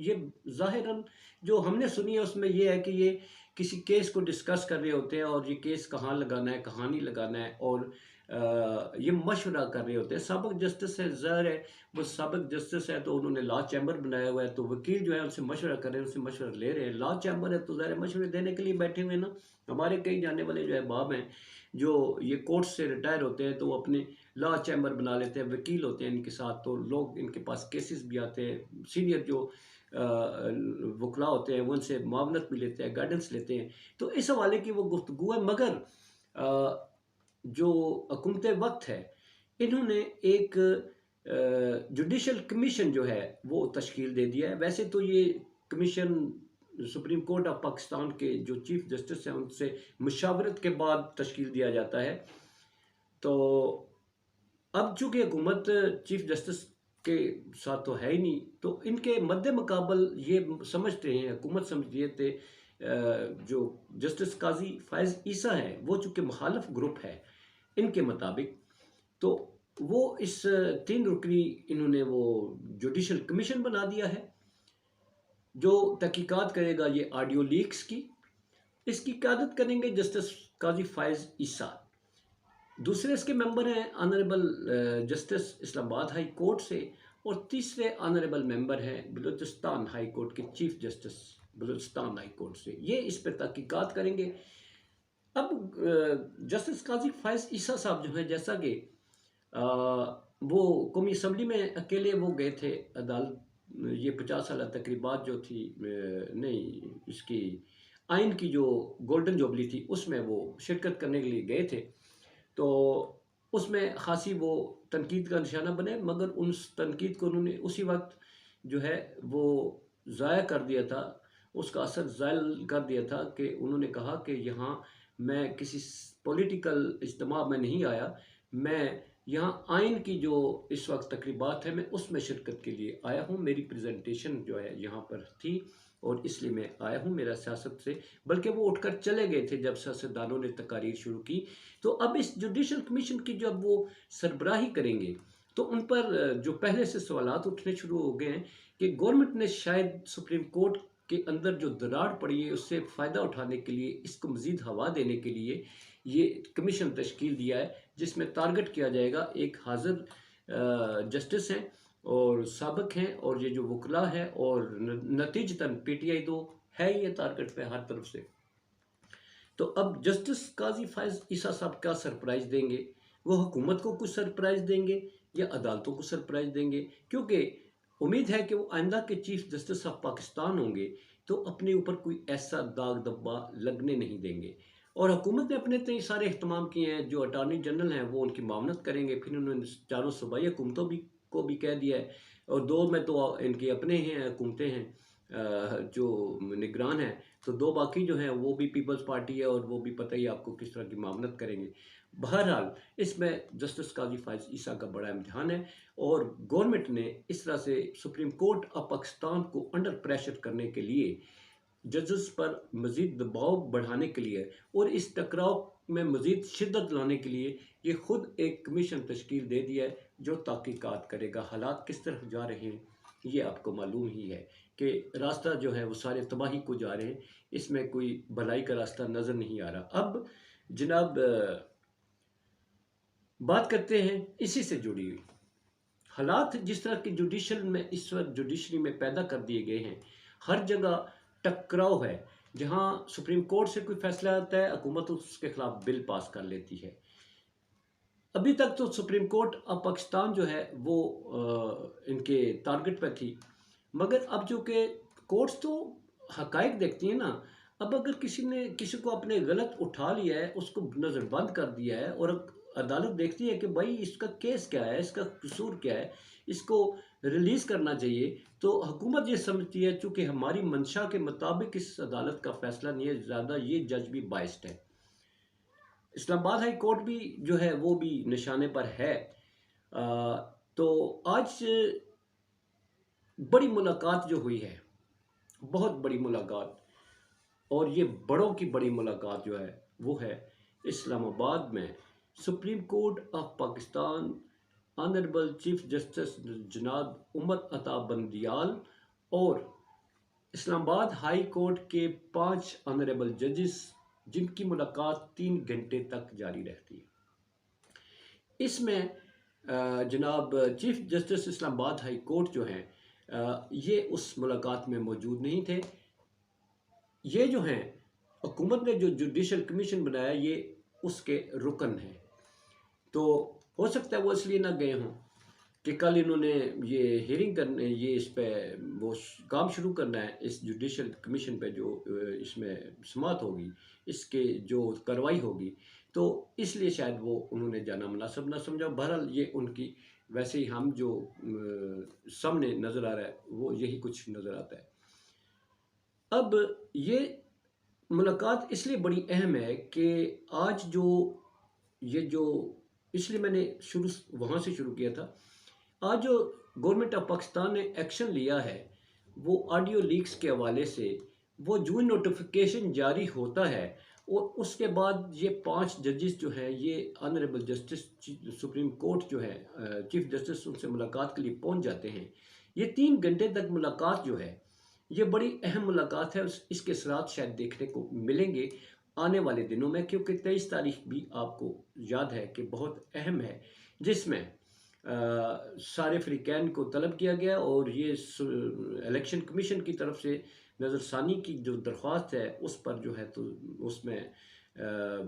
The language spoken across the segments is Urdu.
یہ ظاہراً جو ہم نے سنی ہے اس میں یہ ہے کہ یہ کسی کیس کو ڈسکس کر رہے ہوتے ہیں، اور یہ کیس کہاں لگانا ہے کہاں نہیں لگانا ہے، اور یہ مشورہ کر رہے ہوتے ہیں۔ سابق جسٹس ہے، ظاہر ہے وہ سابق جسٹس ہے تو انہوں نے لا چیمبر بنایا ہوا ہے، تو وکیل جو ہے ان سے مشورہ کر رہے ہیں، ان سے مشورہ لے رہے ہیں۔ لا چیمبر ہے تو ظاہر ہے مشورے دینے کے لیے بیٹھے ہوئے نا۔ ہمارے کئی جانے والے جو ہے باب ہیں جو یہ کورٹ سے ریٹائر ہوتے ہیں تو وہ اپنے لا چیمبر بنا لیتے ہیں، وکیل ہوتے ہیں ان کے ساتھ، تو لوگ ان کے پاس کیسز بھی آتے ہیں، سینئر جو وکلاء ہوتے ہیں وہ ان سے معاونت بھی لیتے ہیں، گائیڈنس لیتے ہیں۔ تو اس حوالے کی وہ گفتگو ہے، مگر جو حکومت وقت ہے انہوں نے ایک جوڈیشل کمیشن جو ہے وہ تشکیل دے دیا ہے۔ ویسے تو یہ commission supreme court of Pakistan کے جو چیف جسٹس ہیں ان سے مشاورت کے بعد تشکیل دیا جاتا ہے، تو اب چونکہ حکومت چیف جسٹس کے ساتھ تو ہے ہی نہیں، تو ان کے مد مقابل یہ سمجھتے ہیں، حکومت سمجھتی ہے کہ جو جسٹس قاضی فائز عیسیٰ ہے وہ چونکہ مخالف گروپ ہے ان کے مطابق، تو وہ اس 3 رکنی انہوں نے وہ جوڈیشل کمیشن بنا دیا ہے جو تحقیقات کرے گا یہ آڈیو لیکس کی۔ اس کی قیادت کریں گے جسٹس قاضی فائز عیسیٰ۔ دوسرے اس کے ممبر ہیں آنریبل جسٹس اسلام آباد ہائی کورٹ سے، اور تیسرے آنریبل ممبر ہیں بلوچستان ہائی کورٹ کے chief justice Balochistan high court سے۔ یہ اس پہ تحقیقات کریں گے۔ اب جسٹس قاضی فائز عیسیٰ صاحب جو ہیں، جیسا کہ وہ قومی اسمبلی میں اکیلے وہ گئے تھے عدالت، یہ 50 سالہ تقریبات جو تھی نہیں اس کی آئین کی جو گولڈن جوبلی تھی اس میں وہ شرکت کرنے کے لیے گئے تھے، تو اس میں خاصی وہ تنقید کا نشانہ بنے، مگر اس تنقید کو انہوں نے اسی وقت جو ہے وہ ضائع کر دیا تھا، اس کا اثر زائل کر دیا تھا کہ انہوں نے کہا کہ یہاں میں کسی پولیٹیکل اجتماع میں نہیں آیا، میں یہاں آئین کی جو اس وقت تقریبات ہے میں اس میں شرکت کے لیے آیا ہوں، میری پریزنٹیشن جو ہے یہاں پر تھی اور اس لیے میں آیا ہوں، میرا سیاست سے، بلکہ وہ اٹھ کر چلے گئے تھے جب سیاستدانوں نے تقاریر شروع کی۔ تو اب اس جوڈیشل کمیشن کی جب وہ سربراہی کریں گے تو ان پر جو پہلے سے سوالات اٹھنے شروع ہو گئے ہیں کہ گورنمنٹ نے شاید سپریم کورٹ کے اندر جو دراڑ پڑی ہے اس سے فائدہ اٹھانے کے لیے، اس کو مزید ہوا دینے کے لیے یہ کمیشن تشکیل دیا ہے، جس میں ٹارگٹ کیا جائے گا ایک حاضر جسٹس ہیں اور سابق ہیں اور یہ جو وکلاء ہیں، اور نتیجتاً پی ٹی آئی 2 ہے یہ ٹارگٹ پہ ہر طرف سے۔ تو اب جسٹس قاضی فائز عیسیٰ صاحب کیا سرپرائز دیں گے؟ وہ حکومت کو کچھ سرپرائز دیں گے یا عدالتوں کو سرپرائز دیں گے؟ کیونکہ امید ہے کہ وہ آئندہ کے چیف جسٹس آف پاکستان ہوں گے تو اپنے اوپر کوئی ایسا داغ دبا لگنے نہیں دیں گے، اور حکومت نے اپنے تئیں سارے اہتمام کیے ہیں، جو اٹارنی جنرل ہیں وہ ان کی معاونت کریں گے، پھر انہوں نے چاروں صوبائی حکومتوں کو بھی کہہ دیا ہے، اور 2 میں تو ان کے اپنے ہیں حکومتیں ہیں جو نگران ہیں، تو 2 باقی جو ہیں وہ بھی پیپلز پارٹی ہے اور وہ بھی پتہ ہی آپ کو کس طرح کی معاونت کریں گے۔ بہرحال اس میں جسٹس قاضی فائز عیسیٰ کا بڑا امتحان ہے، اور گورنمنٹ نے اس طرح سے سپریم کورٹ آف پاکستان کو انڈر پریشر کرنے کے لیے، ججز پر مزید دباؤ بڑھانے کے لیے اور اس ٹکراؤ میں مزید شدت لانے کے لیے یہ خود ایک کمیشن تشکیل دے دیا ہے جو تحقیقات کرے گا۔ حالات کس طرف جا رہے ہیں یہ آپ کو معلوم ہی ہے کہ راستہ جو ہے وہ سارے تباہی کو جا رہے ہیں، اس میں کوئی بھلائی کا راستہ نظر نہیں آ رہا۔ اب جناب بات کرتے ہیں اسی سے جڑی ہوئی حالات، جس طرح کی جوڈیشل میں اس وقت جوڈیشری میں پیدا کر دیے گئے ہیں، ہر جگہ ٹکراؤ ہے، جہاں سپریم کورٹ سے کوئی فیصلہ آتا ہے حکومت اس کے خلاف بل پاس کر لیتی ہے۔ ابھی تک تو سپریم کورٹ آف پاکستان جو ہے وہ ان کے ٹارگٹ پہ تھی، مگر اب جو کہ کورٹس تو حقائق دیکھتی ہیں نا، اب اگر کسی کو اپنے غلط اٹھا لیا ہے، اس کو نظر بند کر دیا ہے، اور عدالت دیکھتی ہے کہ بھائی اس کا کیس کیا ہے، اس کا قصور کیا ہے، اس کو ریلیز کرنا چاہیے، تو حکومت یہ سمجھتی ہے چونکہ ہماری منشا کے مطابق اس عدالت کا فیصلہ نہیں ہے، زیادہ یہ جج بھی بائسڈ ہے۔ اسلام آباد ہائی کورٹ بھی جو ہے وہ بھی نشانے پر ہے۔ تو آج بڑی ملاقات جو ہوئی ہے، بہت بڑی ملاقات، اور یہ بڑوں کی بڑی ملاقات جو ہے وہ ہے اسلام آباد میں supreme court of Pakistan honourable chief justice جناب عمر عطا بندیال اور اسلام آباد ہائی کورٹ کے 5 آنریبل ججز جن کی ملاقات 3 گھنٹے تک جاری رہتی ہے۔ اس میں جناب چیف جسٹس اسلام آباد ہائی کورٹ جو ہیں یہ اس ملاقات میں موجود نہیں تھے۔ یہ جو ہیں حکومت نے جو جوڈیشل کمیشن بنایا یہ اس کے رکن ہیں، تو ہو سکتا ہے وہ اس لیے نہ گئے ہوں کہ کل انہوں نے یہ ہیئرنگ کرنے، یہ اس پہ وہ کام شروع کرنا ہے، اس جوڈیشل کمیشن پہ جو اس میں سماعت ہوگی، اس کے جو کارروائی ہوگی، تو اس لیے شاید وہ انہوں نے جانا مناسب نہ سمجھا۔ بہرحال یہ ان کی ویسے ہی ہم جو سامنے نظر آ رہا ہے وہ یہی کچھ نظر آتا ہے۔ اب یہ ملاقات اس لیے بڑی اہم ہے کہ آج جو اس لیے میں نے وہاں سے شروع کیا تھا، آج جو گورنمنٹ آف پاکستان نے ایکشن لیا ہے وہ آڈیو لیکس کے حوالے سے، وہ جو نوٹیفیکیشن جاری ہوتا ہے اور اس کے بعد یہ 5 ججز جو ہیں یہ آنریبل جسٹس سپریم کورٹ جو ہے چیف جسٹس ان سے ملاقات کے لیے پہنچ جاتے ہیں۔ یہ 3 گھنٹے تک ملاقات جو ہے یہ بڑی اہم ملاقات ہے، اس کے اثرات شاید دیکھنے کو ملیں گے آنے والے دنوں میں، کیونکہ 23 تاریخ بھی آپ کو یاد ہے کہ بہت اہم ہے، جس میں سارے فریقین کو طلب کیا گیا اور یہ الیکشن کمیشن کی طرف سے نظر ثانی کی جو درخواست ہے اس پر جو ہے تو اس میں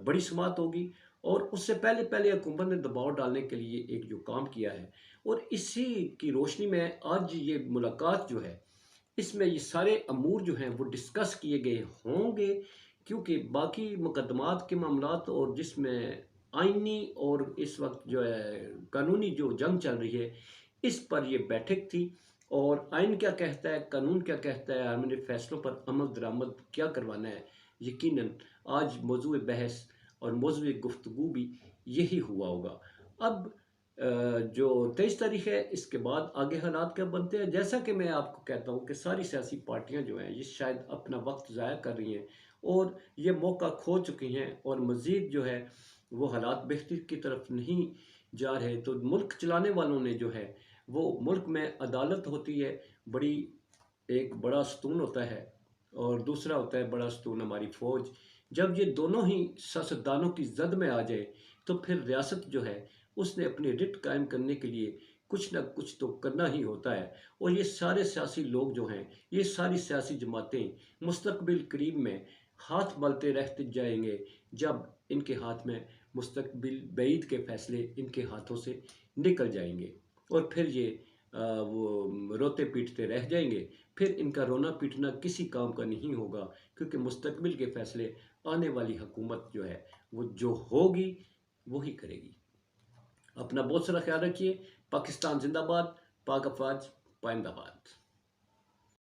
بڑی سماعت ہوگی، اور اس سے پہلے حکومت نے دباؤ ڈالنے کے لیے ایک جو کام کیا ہے، اور اسی کی روشنی میں آج یہ ملاقات جو ہے اس میں یہ سارے امور جو ہیں وہ ڈسکس کیے گئے ہوں گے، کیونکہ باقی مقدمات کے معاملات اور جس میں آئینی اور اس وقت جو ہے قانونی جو جنگ چل رہی ہے اس پر یہ بیٹھک تھی، اور آئین کیا کہتا ہے، قانون کیا کہتا ہے، ہم نے فیصلوں پر عمل درآمد کیا کروانا ہے۔ یقیناً آج موضوع بحث اور موضوع گفتگو بھی یہی ہوا ہوگا۔ اب جو 23 تاریخ ہے اس کے بعد آگے حالات کیا بنتے ہیں، جیسا کہ میں آپ کو کہتا ہوں کہ ساری سیاسی پارٹیاں جو ہیں یہ شاید اپنا وقت ضائع کر رہی ہیں اور یہ موقع کھو چکی ہیں، اور مزید جو ہے وہ حالات بہتری کی طرف نہیں جا رہے۔ تو ملک چلانے والوں نے جو ہے وہ ملک میں عدالت ہوتی ہے، ایک بڑا ستون ہوتا ہے، اور دوسرا ہوتا ہے بڑا ستون ہماری فوج۔ جب یہ دونوں ہی سیاستدانوں کی زد میں آ جائے تو پھر ریاست جو ہے اس نے اپنی رٹ قائم کرنے کے لیے کچھ نہ کچھ تو کرنا ہی ہوتا ہے، اور یہ سارے سیاسی لوگ جو ہیں، یہ ساری سیاسی جماعتیں مستقبل قریب میں ہاتھ ملتے رہتے جائیں گے، جب ان کے ہاتھ میں مستقبل بعید کے فیصلے ان کے ہاتھوں سے نکل جائیں گے، اور پھر یہ وہ روتے پیٹتے رہ جائیں گے۔ پھر ان کا رونا پیٹنا کسی کام کا نہیں ہوگا، کیونکہ مستقبل کے فیصلے آنے والی حکومت جو ہے وہ جو ہوگی وہی کرے گی۔ اپنا بہت سارا خیال رکھیے۔ پاکستان زندہ باد، پاک افواج پائندہ باد۔